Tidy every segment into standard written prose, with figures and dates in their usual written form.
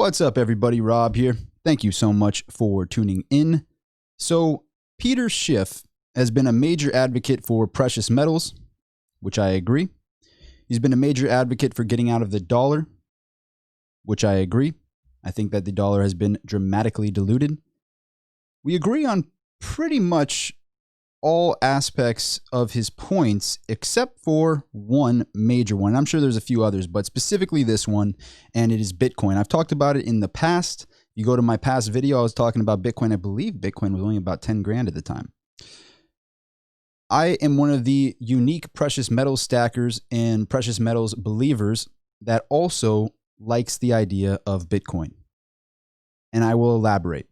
What's up, everybody? Rob here. Thank you so much for tuning in. So, Peter Schiff has been a major advocate for precious metals, which I agree. He's been a major advocate for getting out of the dollar, which I agree. I think that the dollar has been dramatically diluted. We agree on pretty much all aspects of his points except for one major one. I'm sure there's a few others, but specifically this one, and it is Bitcoin. I've talked about it in the past. If you go to my past video, I was talking about Bitcoin. I believe Bitcoin was only about 10 grand at the time. I am one of the unique precious metals stackers and precious metals believers that also likes the idea of Bitcoin. And I will elaborate.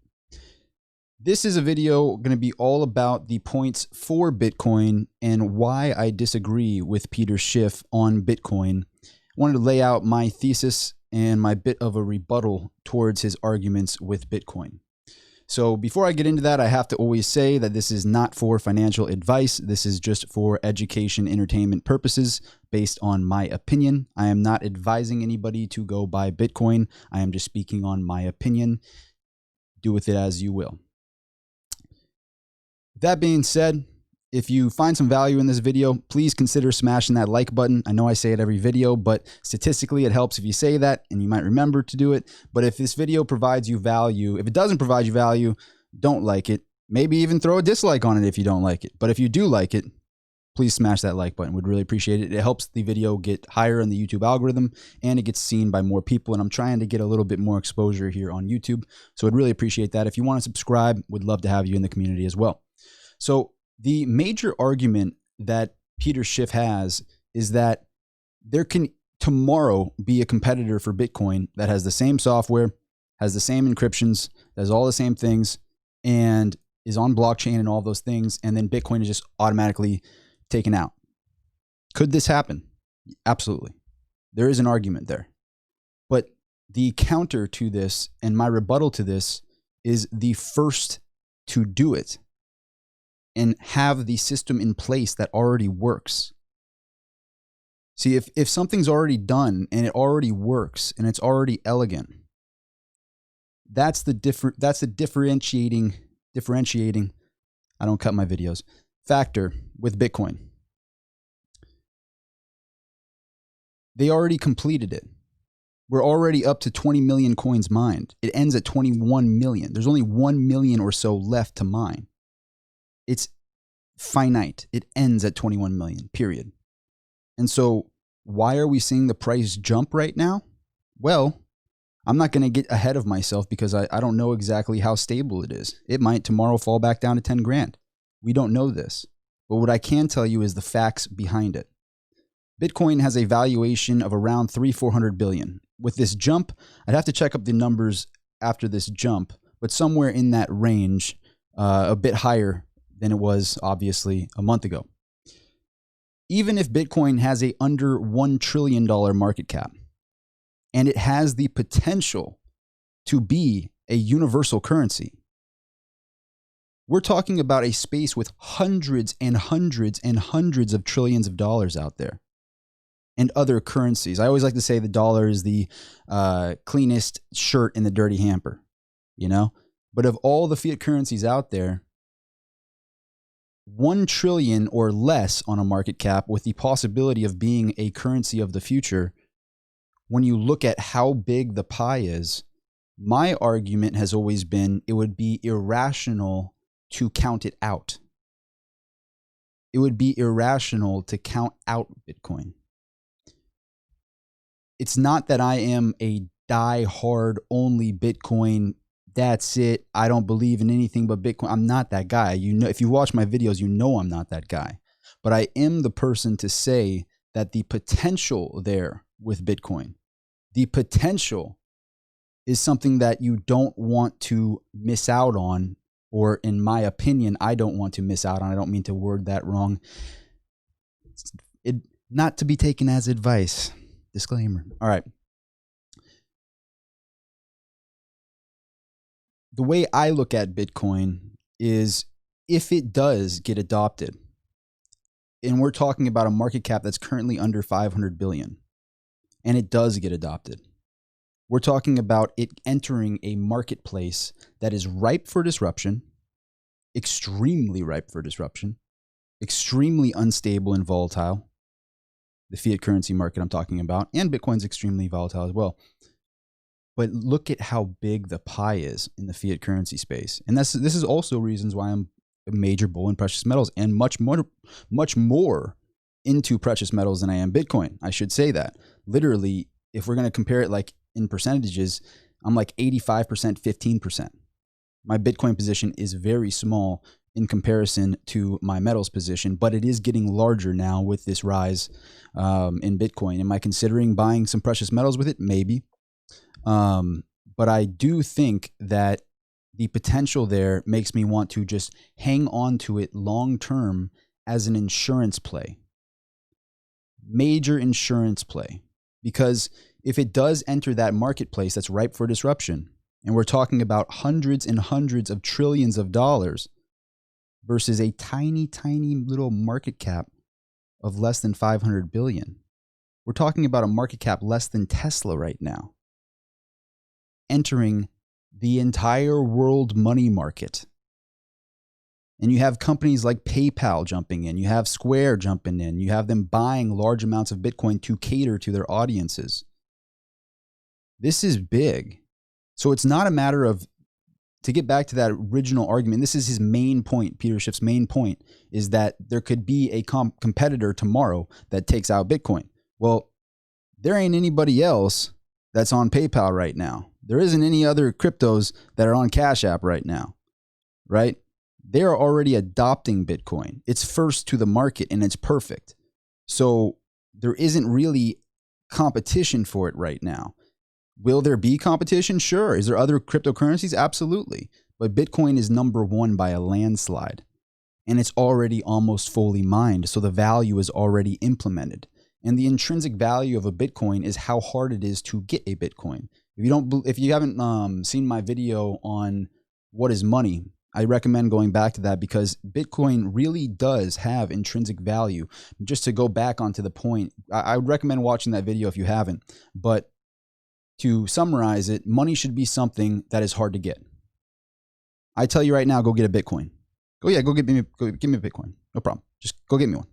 This is a video going to be all about the points for Bitcoin and why I disagree with Peter Schiff on Bitcoin. I wanted to lay out my thesis and my bit of a rebuttal towards his arguments with Bitcoin. So before I get into that, I have to always say that this is not for financial advice. This is just for education, entertainment purposes based on my opinion. I am not advising anybody to go buy Bitcoin. I am just speaking on my opinion. Do with it as you will. That being said, if you find some value in this video, please consider smashing that like button. I know I say it every video, but statistically it helps if you say that and you might remember to do it. But if this video provides you value, if it doesn't provide you value, don't like it. Maybe even throw a dislike on it if you don't like it. But if you do like it, please smash that like button. We'd really appreciate it. It helps the video get higher in the YouTube algorithm and it gets seen by more people. And I'm trying to get a little bit more exposure here on YouTube. So I'd really appreciate that. If you want to subscribe, we'd love to have you in the community as well. So the major argument that Peter Schiff has is that there can tomorrow be a competitor for Bitcoin that has the same software, has the same encryptions, does all the same things, and is on blockchain and all those things, and then Bitcoin is just automatically taken out. Could this happen? Absolutely. There is an argument there. But the counter to this and my rebuttal to this is the first to do it and have the system in place that already works. See, if something's already done and it already works and it's already elegant, that's the differentiating, I don't cut my videos, factor with Bitcoin. They already completed it. We're already up to 20 million coins mined. It ends at 21 million. There's only 1 million or so left to mine. It's finite. It ends at 21 million, period. And so why are we seeing the price jump right now? Well, I'm not going to get ahead of myself because I don't know exactly how stable it is. It might tomorrow fall back down to 10 grand. We don't know this. But what I can tell you is the facts behind it. Bitcoin has a valuation of around 400 billion. With this jump, I'd have to check up the numbers after this jump, but somewhere in that range, a bit higher than it was obviously a month ago. Even if Bitcoin has a under $1 trillion market cap, and it has the potential to be a universal currency, we're talking about a space with hundreds and hundreds and hundreds of trillions of dollars out there and other currencies. I always like to say the dollar is the cleanest shirt in the dirty hamper, you know? But of all the fiat currencies out there, 1 trillion or less on a market cap with the possibility of being a currency of the future, when you look at how big the pie is, my argument has always been it would be irrational to count it out. It would be irrational to count out Bitcoin. It's not that I am a die-hard only Bitcoin, that's it, I don't believe in anything but Bitcoin. I'm not that guy. You know, if you watch my videos, you know I'm not that guy. But I am the person to say that the potential there with Bitcoin, the potential is something that you don't want to miss out on, or in my opinion, I don't want to miss out on. I don't mean to word that wrong. Not to be taken as advice. Disclaimer. All right. The way I look at Bitcoin is if it does get adopted, and we're talking about a market cap that's currently under 500 billion, and it does get adopted, We're talking about it entering a marketplace that is ripe for disruption, extremely ripe for disruption, extremely unstable and volatile. The fiat currency market I'm talking about, and Bitcoin's extremely volatile as well. But look at how big the pie is in the fiat currency space. And this is also reasons why I'm a major bull in precious metals, and much more into precious metals than I am Bitcoin. I should say that. Literally, if we're going to compare it like in percentages, I'm like 85%, 15%. My Bitcoin position is very small in comparison to my metals position, but it is getting larger now with this rise in Bitcoin. Am I considering buying some precious metals with it? Maybe. But I do think that the potential there makes me want to just hang on to it long term as an insurance play. Major insurance play. Because if it does enter that marketplace that's ripe for disruption, and we're talking about hundreds and hundreds of trillions of dollars versus a tiny, tiny little market cap of less than 500 billion. We're talking about a market cap less than Tesla right now, entering the entire world money market. And you have companies like PayPal jumping in. You have Square jumping in. You have them buying large amounts of Bitcoin to cater to their audiences. This is big. So it's not a matter of, to get back to that original argument, this is his main point, Peter Schiff's main point, is that there could be a competitor tomorrow that takes out Bitcoin. Well, there ain't anybody else that's on PayPal right now. There isn't any other cryptos that are on Cash App right now, right? They're already adopting Bitcoin. It's first to the market and it's perfect. So there isn't really competition for it right now. Will there be competition? Sure. Is there other cryptocurrencies? Absolutely. But Bitcoin is number one by a landslide. And it's already almost fully mined. So the value is already implemented. And the intrinsic value of a Bitcoin is how hard it is to get a Bitcoin. If you haven't seen my video on what is money, I recommend going back to that, because Bitcoin really does have intrinsic value. Just to go back onto the point, I would recommend watching that video if you haven't. But to summarize it, money should be something that is hard to get. I tell you right now, go get a Bitcoin. Go give me a Bitcoin. No problem. Just go get me one.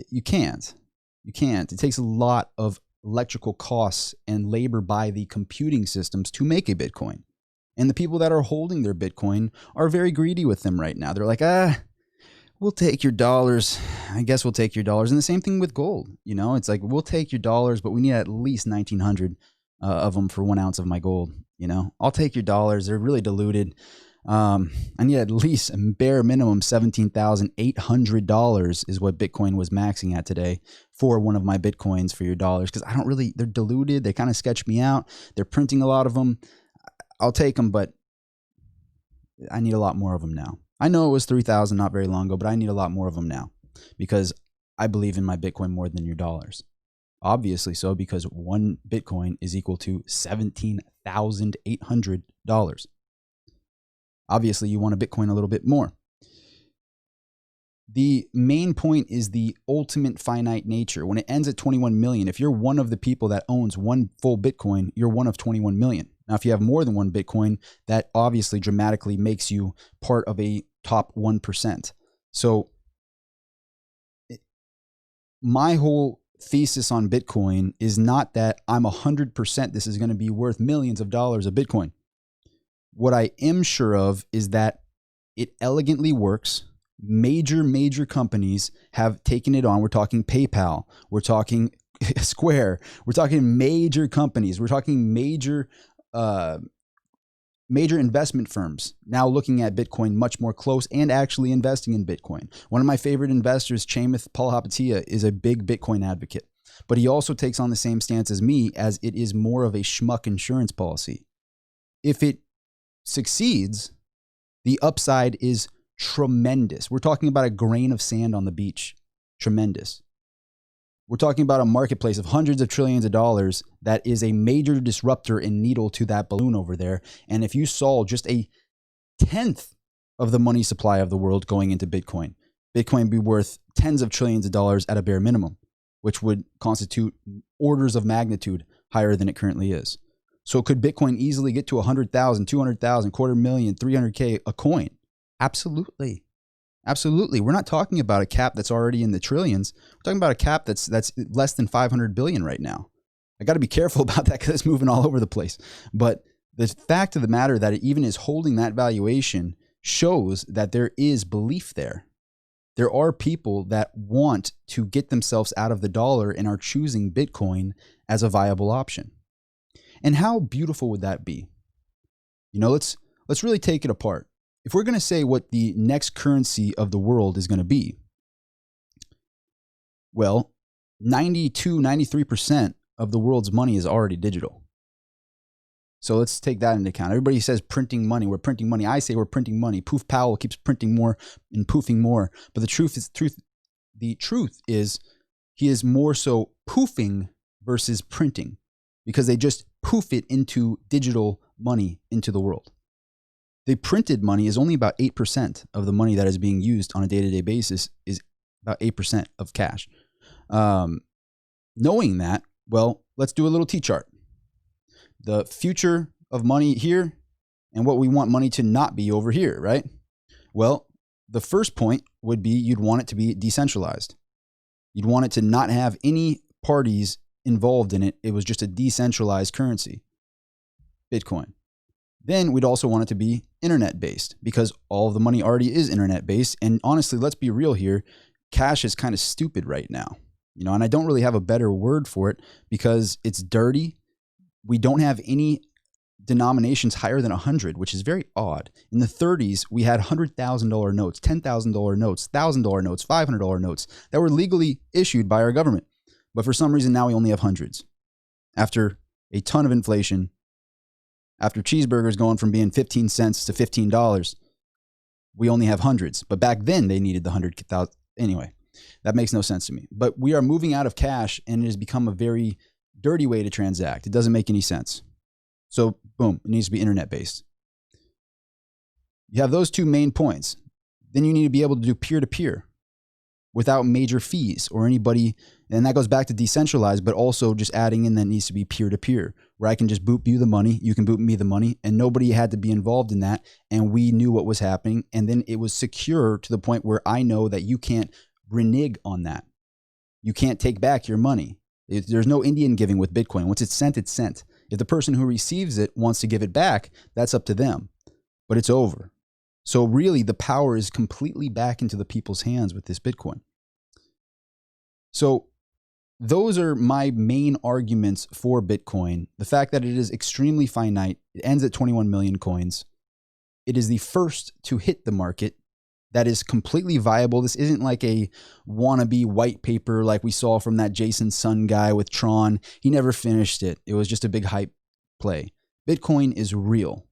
You can't. It takes a lot of electrical costs and labor by the computing systems to make a Bitcoin. And the people that are holding their Bitcoin are very greedy with them right now. They're like, we'll take your dollars. I guess we'll take your dollars. And the same thing with gold. You know, it's like, we'll take your dollars, but we need at least 1,900 of them for 1 ounce of my gold. You know, I'll take your dollars. They're really diluted. I need at least a bare minimum $17,800 is what Bitcoin was maxing at today for one of my Bitcoins for your dollars. Because they're diluted. They kind of sketch me out. They're printing a lot of them. I'll take them, but I need a lot more of them now. I know it was 3,000 not very long ago, but I need a lot more of them now because I believe in my Bitcoin more than your dollars. Obviously so, because one Bitcoin is equal to $17,800. Obviously, you want a Bitcoin a little bit more. The main point is the ultimate finite nature. When it ends at 21 million, if you're one of the people that owns one full Bitcoin, you're one of 21 million. Now, if you have more than one Bitcoin, that obviously dramatically makes you part of a top 1%. So my whole thesis on Bitcoin is not that I'm 100% this is going to be worth millions of dollars of Bitcoin. What I am sure of is that it elegantly works. Major companies have taken it on. We're talking PayPal. We're talking Square. We're talking major companies. We're talking major investment firms now looking at Bitcoin much more close and actually investing in Bitcoin. One of my favorite investors, Chamath Palihapitiya, is a big Bitcoin advocate, but he also takes on the same stance as me, as it is more of a schmuck insurance policy. If it succeeds, the upside is tremendous. We're talking about a grain of sand on the beach. Tremendous. We're talking about a marketplace of hundreds of trillions of dollars that is a major disruptor and needle to that balloon over there. And if you saw just a tenth of the money supply of the world going into Bitcoin, Bitcoin would be worth tens of trillions of dollars at a bare minimum, which would constitute orders of magnitude higher than it currently is. So could Bitcoin easily get to 100,000, 200,000, 250,000, 300K a coin? Absolutely. Absolutely. We're not talking about a cap that's already in the trillions. We're talking about a cap that's less than 500 billion right now. I got to be careful about that because it's moving all over the place. But the fact of the matter that it even is holding that valuation shows that there is belief there. There are people that want to get themselves out of the dollar and are choosing Bitcoin as a viable option. And how beautiful would that be? You know, let's really take it apart. If we're going to say what the next currency of the world is going to be, well, 92, 93% of the world's money is already digital. So let's take that into account. Everybody says printing money. We're printing money. I say we're printing money. Poof Powell keeps printing more and poofing more. But the truth is he is more so poofing versus printing, because they just poof it into digital money into the world. The printed money is only about 8% of the money that is being used on a day-to-day basis, is about 8% of cash. Knowing that, well, let's do a little T-chart. The future of money here and what we want money to not be over here, right? Well, the first point would be you'd want it to be decentralized. You'd want it to not have any parties involved in it. It was just a decentralized currency, Bitcoin. Then we'd also want it to be internet-based, because all of the money already is internet-based. And honestly, let's be real here. Cash is kind of stupid right now, you know, and I don't really have a better word for it because it's dirty. We don't have any denominations higher than 100, which is very odd. In the 30s, we had $100,000 notes, $10,000 notes, $1,000 notes, $500 notes that were legally issued by our government. But for some reason, now we only have hundreds. After a ton of inflation, after cheeseburgers going from being 15 cents to $15, we only have hundreds. But back then, they needed the 100,000. Anyway, that makes no sense to me. But we are moving out of cash, and it has become a very dirty way to transact. It doesn't make any sense. So boom, it needs to be internet-based. You have those two main points. Then you need to be able to do peer-to-peer without major fees or anybody. And that goes back to decentralized, but also just adding in that needs to be peer-to-peer, where I can just boot you the money, you can boot me the money, and nobody had to be involved in that. And we knew what was happening. And then it was secure to the point where I know that you can't renege on that. You can't take back your money. There's no Indian giving with Bitcoin. Once it's sent, it's sent. If the person who receives it wants to give it back, that's up to them. But it's over. So really, the power is completely back into the people's hands with this Bitcoin. So those are my main arguments for Bitcoin. The fact that it is extremely finite. It ends at 21 million coins. It is the first to hit the market. That is completely viable. This isn't like a wannabe white paper like we saw from that Jason Sun guy with Tron. He never finished it. It was just a big hype play. Bitcoin is real.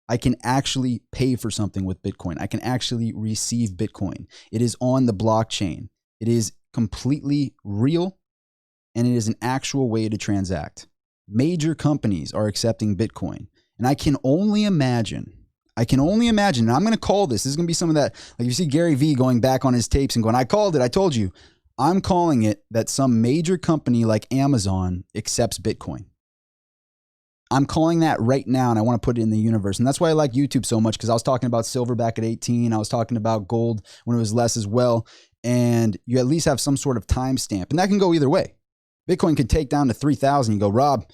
I can actually pay for something with Bitcoin. I can actually receive Bitcoin. It is on the blockchain. It is completely real, and it is an actual way to transact. Major companies are accepting Bitcoin, and I can only imagine, and I'm going to call this. This is going to be some of that, like you see Gary Vee going back on his tapes and going, I called it, I told you. I'm calling it that some major company like Amazon accepts Bitcoin. I'm calling that right now, and I want to put it in the universe. And that's why I like YouTube so much, because I was talking about silver back at 18. I was talking about gold when it was less as well. And you at least have some sort of timestamp. And that can go either way. Bitcoin could take down to 3,000. You go, Rob,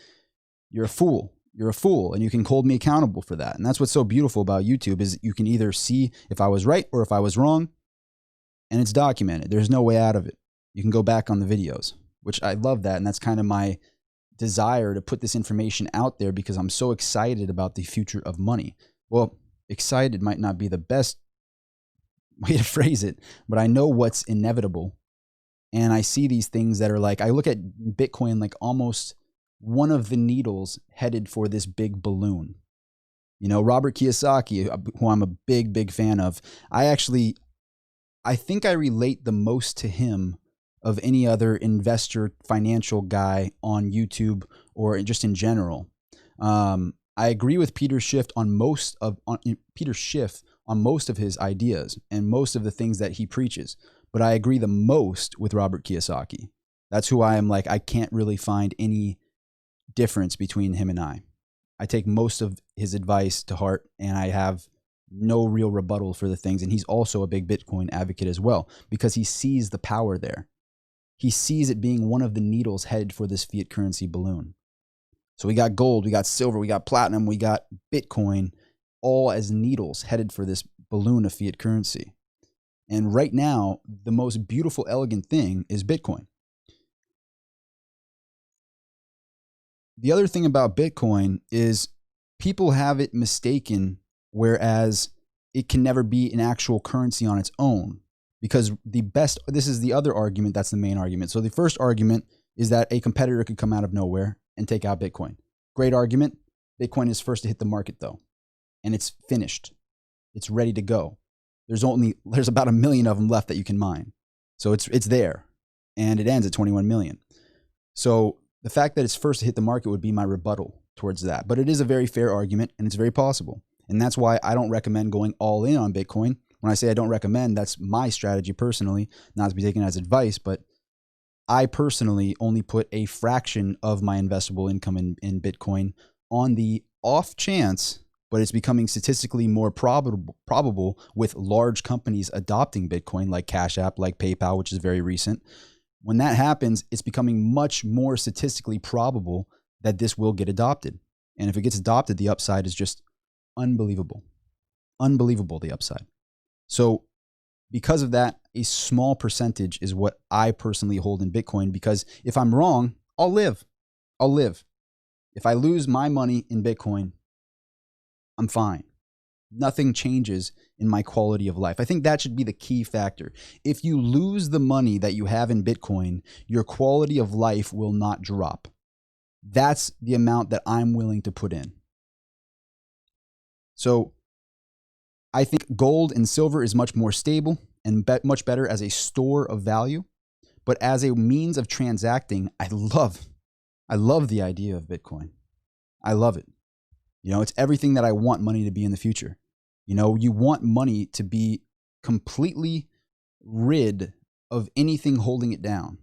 you're a fool. You're a fool, and you can hold me accountable for that. And that's what's so beautiful about YouTube, is you can either see if I was right or if I was wrong, and it's documented. There's no way out of it. You can go back on the videos, which I love that. And that's kind of my desire to put this information out there, because I'm so excited about the future of money. Well, excited might not be the best way to phrase it, but I know what's inevitable. And I see these things that are like, I look at Bitcoin like almost one of the needles headed for this big balloon. You know, Robert Kiyosaki, who I'm a big, big fan of, I think I relate the most to him of any other investor, financial guy on YouTube or just in general. I agree with Peter Schiff on most of his ideas and most of the things that he preaches, but I agree the most with Robert Kiyosaki. That's who I am like, I can't really find any difference between him and I. I take most of his advice to heart, and I have no real rebuttal for the things. And he's also a big Bitcoin advocate as well, because he sees the power there. He sees it being one of the needles headed for this fiat currency balloon. So we got gold, we got silver, we got platinum, we got Bitcoin, all as needles headed for this balloon of fiat currency. And right now, the most beautiful, elegant thing is Bitcoin. The other thing about Bitcoin is people have it mistaken, whereas it can never be an actual currency on its own. Because this is the other argument, that's the main argument. So the first argument is that a competitor could come out of nowhere and take out Bitcoin. Great argument. Bitcoin is first to hit the market though. And it's finished. It's ready to go. There's about 1 million of them left that you can mine. So it's there. And it ends at 21 million. So the fact that it's first to hit the market would be my rebuttal towards that. But it is a very fair argument, and it's very possible. And that's why I don't recommend going all in on Bitcoin. When I say I don't recommend, that's my strategy personally, not to be taken as advice, but I personally only put a fraction of my investable income in Bitcoin on the off chance, but it's becoming statistically more probable with large companies adopting Bitcoin like Cash App, like PayPal, which is very recent. When that happens, it's becoming much more statistically probable that this will get adopted. And if it gets adopted, the upside is just unbelievable. Unbelievable, the upside. So because of that, a small percentage is what I personally hold in Bitcoin, because if I'm wrong, I'll live. I'll live. If I lose my money in Bitcoin, I'm fine. Nothing changes in my quality of life. I think that should be the key factor. If you lose the money that you have in Bitcoin, your quality of life will not drop. That's the amount that I'm willing to put in. So I think gold and silver is much more stable and much better as a store of value. But as a means of transacting, I love the idea of Bitcoin. I love it. You know, it's everything that I want money to be in the future. You know, you want money to be completely rid of anything holding it down.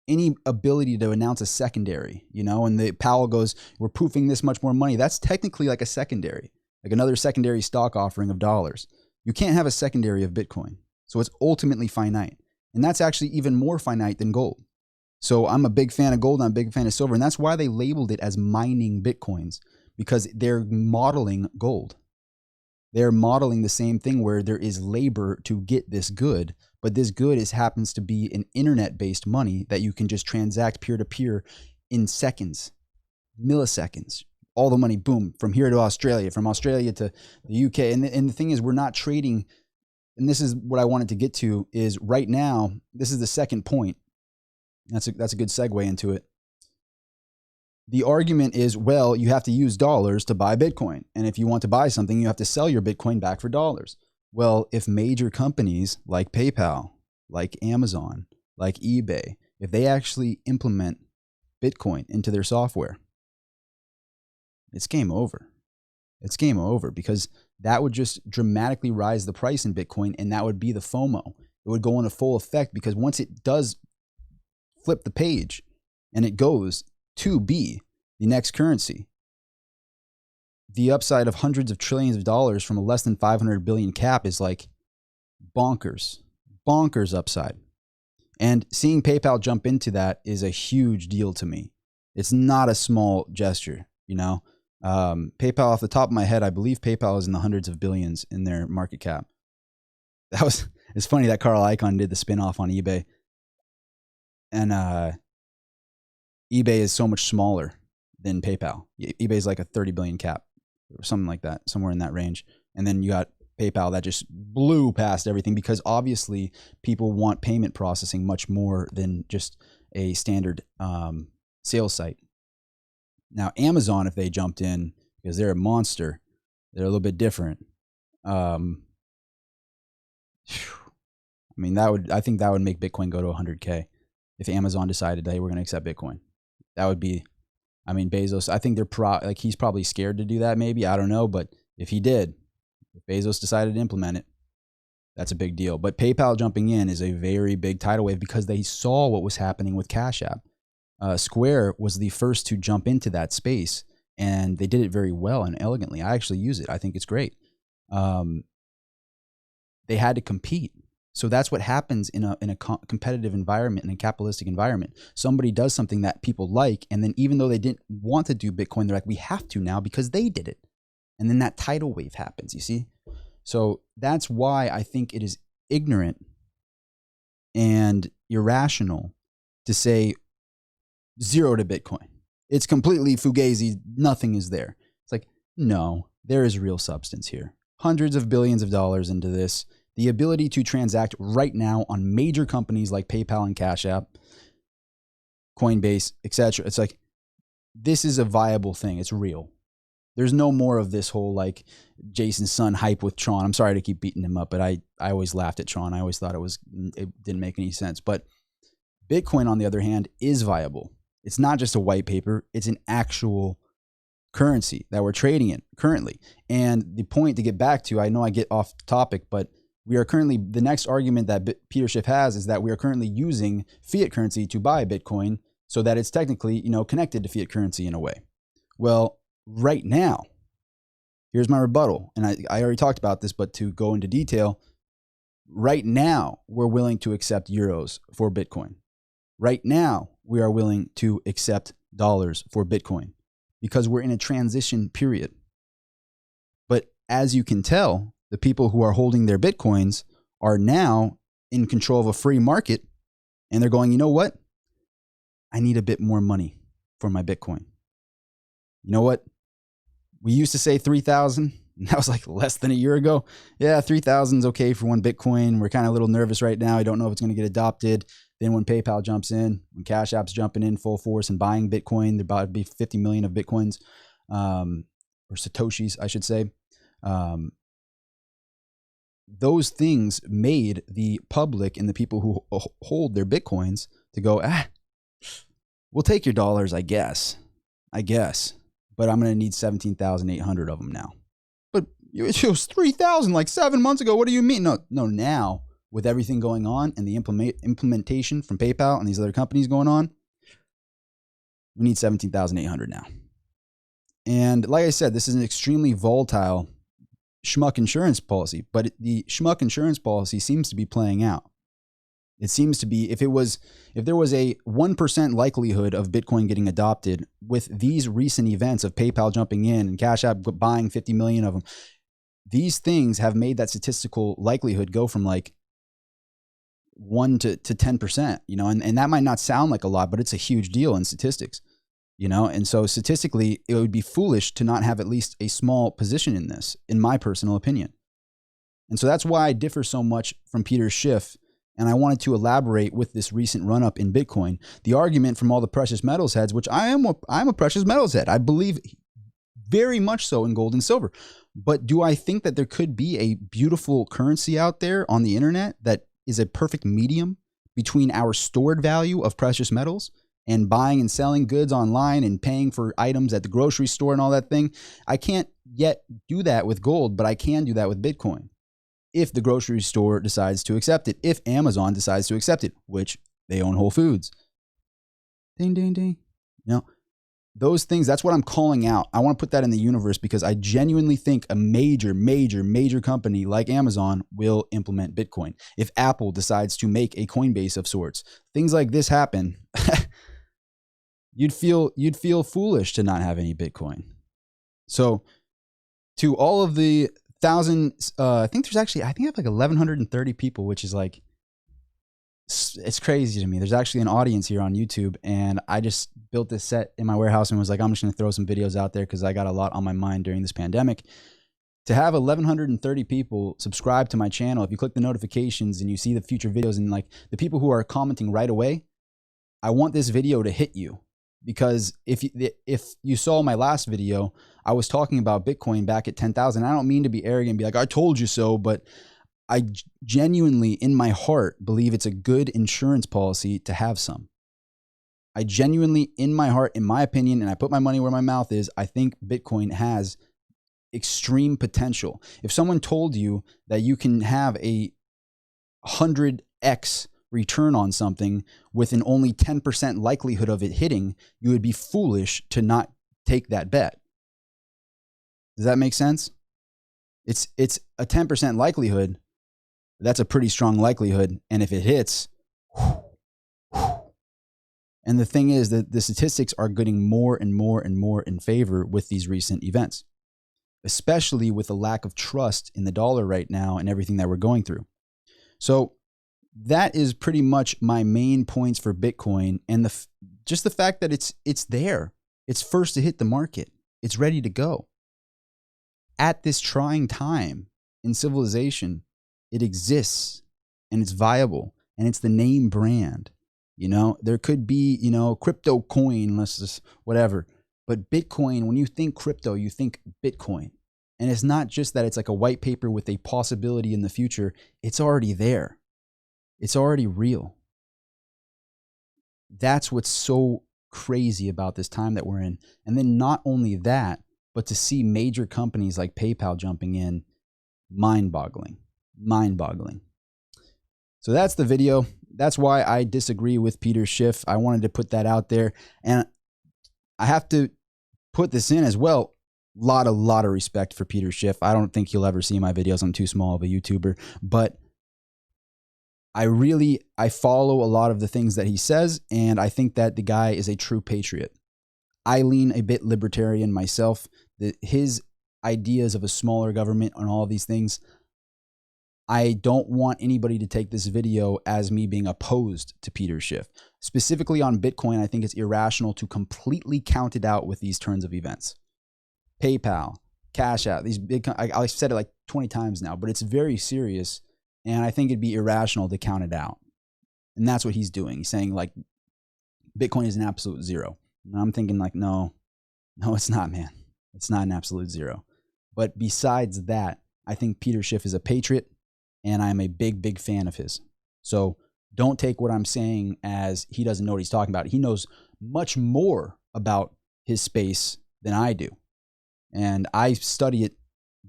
Any ability to announce a secondary, you know, and the Powell goes, we're poofing this much more money. That's technically like a secondary, like another secondary stock offering of dollars. You can't have a secondary of Bitcoin. So it's ultimately finite. And that's actually even more finite than gold. So I'm a big fan of gold and I'm a big fan of silver. And that's why they labeled it as mining Bitcoins, because they're modeling gold. They're modeling the same thing where there is labor to get this good, but this good happens to be an internet-based money that you can just transact peer-to-peer in seconds, milliseconds. All the money, boom, from here to Australia, from Australia to the UK. And the thing is, we're not trading, and this is what I wanted to get to, is right now, this is the second point. That's a good segue into it. The argument is, well, you have to use dollars to buy Bitcoin. And if you want to buy something, you have to sell your Bitcoin back for dollars. Well, if major companies like PayPal, like Amazon, like eBay, if they actually implement Bitcoin into their software, it's game over. It's game over, because that would just dramatically rise the price in Bitcoin, and that would be the FOMO. It would go into full effect, because once it does flip the page and it goes to be the next currency, the upside of hundreds of trillions of dollars from a less than 500 billion cap is like bonkers upside. And seeing PayPal jump into that is a huge deal to me. It's not a small gesture, you know. PayPal, off the top of my head, I believe PayPal is in the hundreds of billions in their market cap. It's funny that Carl Icahn did the spinoff on eBay. And eBay is so much smaller than PayPal. eBay is like a 30 billion cap or something like that, somewhere in that range. And then you got PayPal that just blew past everything, because obviously people want payment processing much more than just a standard sales site. Now, Amazon, if they jumped in, because they're a monster, they're a little bit different. I mean, I think that would make Bitcoin go to 100K. If Amazon decided, hey, we're going to accept Bitcoin, that would be, I mean, Bezos, I think he's probably scared to do that, maybe. I don't know. But if he did, if Bezos decided to implement it, that's a big deal. But PayPal jumping in is a very big tidal wave, because they saw what was happening with Cash App. Square was the first to jump into that space, and they did it very well and elegantly. I actually use it. I think it's great. They had to compete. So that's what happens in a competitive environment, in a capitalistic environment. Somebody does something that people like, and then even though they didn't want to do Bitcoin, they're like, we have to now because they did it. And then that tidal wave happens, you see? So that's why I think it is ignorant and irrational to say zero to Bitcoin. It's completely fugazi. Nothing is there. It's like, no, there is real substance here. Hundreds of billions of dollars into this. The ability to transact right now on major companies like PayPal and Cash App, Coinbase, etc. It's like, this is a viable thing. It's real. There's no more of this whole like Jason's son hype with Tron. I'm sorry to keep beating him up, but I always laughed at Tron. I always thought it didn't make any sense. But Bitcoin, on the other hand, is viable. It's not just a white paper. It's an actual currency that we're trading in currently. And the point to get back to, I know I get off topic, but we are currently, the next argument that Peter Schiff has is that we are currently using fiat currency to buy Bitcoin so that it's technically, connected to fiat currency in a way. Well, right now, here's my rebuttal. And I already talked about this, but to go into detail, right now, we're willing to accept euros for Bitcoin. Right now, we are willing to accept dollars for Bitcoin because we're in a transition period. But as you can tell, the people who are holding their Bitcoins are now in control of a free market, and they're going, you know what? I need a bit more money for my Bitcoin. You know what? We used to say 3,000. That was like less than a year ago. Yeah, 3,000 is okay for one Bitcoin. We're kind of a little nervous right now. I don't know if it's going to get adopted. Then when PayPal jumps in, when Cash App's jumping in full force and buying Bitcoin, there about to be 50 million of Bitcoins, or Satoshis, I should say. Those things made the public and the people who hold their Bitcoins to go, we'll take your dollars, I guess, but I'm going to need 17,800 of them now. But it was 3,000 like 7 months ago. What do you mean? No, now with everything going on and the implementation from PayPal and these other companies going on, we need 17,800 now. And like I said, this is an extremely volatile schmuck insurance policy, but the schmuck insurance policy seems to be playing out. It seems to be, if there was a 1% likelihood of Bitcoin getting adopted with these recent events of PayPal jumping in and Cash App buying 50 million of them, these things have made that statistical likelihood go from like 1 to 10%, and that might not sound like a lot, but it's a huge deal in statistics. And so statistically, it would be foolish to not have at least a small position in this, in my personal opinion. And so that's why I differ so much from Peter Schiff. And I wanted to elaborate with this recent run-up in Bitcoin. The argument from all the precious metals heads, which I'm a precious metals head. I believe very much so in gold and silver. But do I think that there could be a beautiful currency out there on the internet that is a perfect medium between our stored value of precious metals and buying and selling goods online and paying for items at the grocery store and all that thing? I can't yet do that with gold, but I can do that with Bitcoin. If the grocery store decides to accept it, if Amazon decides to accept it, which they own Whole Foods. Ding, ding, ding. Those things, that's what I'm calling out. I want to put that in the universe because I genuinely think a major, major, major company like Amazon will implement Bitcoin. If Apple decides to make a Coinbase of sorts, things like this happen, you'd feel foolish to not have any Bitcoin. So to all of the thousands, I think I have like 1,130 people, which is like, it's crazy to me. There's actually an audience here on YouTube, and I just built this set in my warehouse and was like, I'm just going to throw some videos out there because I got a lot on my mind during this pandemic. To have 1,130 people subscribe to my channel, if you click the notifications and you see the future videos and like the people who are commenting right away, I want this video to hit you. Because if you saw my last video, I was talking about Bitcoin back at 10,000. I don't mean to be arrogant and be like, I told you so, but I genuinely, in my heart, believe it's a good insurance policy to have some. I genuinely, in my heart, in my opinion, and I put my money where my mouth is, I think Bitcoin has extreme potential. If someone told you that you can have a 100x return on something with an only 10% likelihood of it hitting, you would be foolish to not take that bet. Does that make sense? It's a 10% likelihood. That's a pretty strong likelihood. And if it hits, and the thing is that the statistics are getting more and more and more in favor with these recent events, especially with the lack of trust in the dollar right now and everything that we're going through. So that is pretty much my main points for Bitcoin, and just the fact that it's there. It's first to hit the market. It's ready to go. At this trying time in civilization, it exists and it's viable and it's the name brand. You know, there could be, you know, crypto coin, let's just whatever. But Bitcoin, when you think crypto, you think Bitcoin. And it's not just that it's like a white paper with a possibility in the future. It's already there. It's already real. That's what's so crazy about this time that we're in. And then not only that, but to see major companies like PayPal jumping in, mind-boggling. Mind-boggling. So that's the video. That's why I disagree with Peter Schiff. I wanted to put that out there. And I have to put this in as well. Lot of respect for Peter Schiff. I don't think he'll ever see my videos. I'm too small of a YouTuber. But I follow a lot of the things that he says. And I think that the guy is a true patriot. I lean a bit libertarian myself. His ideas of a smaller government and all of these things, I don't want anybody to take this video as me being opposed to Peter Schiff. Specifically on Bitcoin, I think it's irrational to completely count it out with these turns of events. PayPal, Cash App, these big, I've said it like 20 times now, but it's very serious. And I think it'd be irrational to count it out. And that's what he's doing. He's saying like Bitcoin is an absolute zero. And I'm thinking like, no, it's not, man. It's not an absolute zero. But besides that, I think Peter Schiff is a patriot, and I'm a big fan of his. So don't take what I'm saying as he doesn't know what he's talking about. He knows much more about his space than I do. And I study it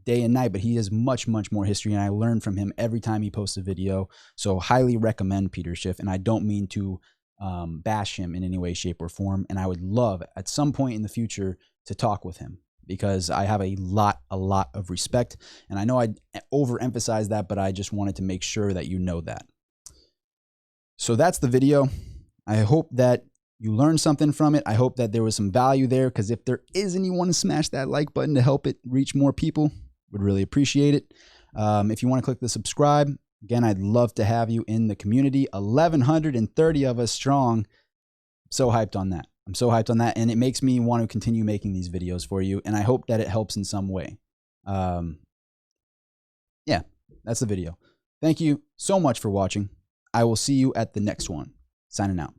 day and night, but he has much more history, and I learn from him every time he posts a video. So highly recommend Peter Schiff, and I don't mean to bash him in any way, shape, or form. And I would love at some point in the future to talk with him, because I have a lot of respect. And I know I overemphasize that, but I just wanted to make sure that you know that. So that's the video. I hope that you learned something from it. I hope that there was some value there, because if there is, and you want to smash that like button to help it reach more people, would really appreciate it. If you want to click the subscribe, again, I'd love to have you in the community. 1,130 of us strong. So hyped on that. I'm so hyped on that, and it makes me want to continue making these videos for you, and I hope that it helps in some way. Yeah, that's the video. Thank you so much for watching. I will see you at the next one. Signing out.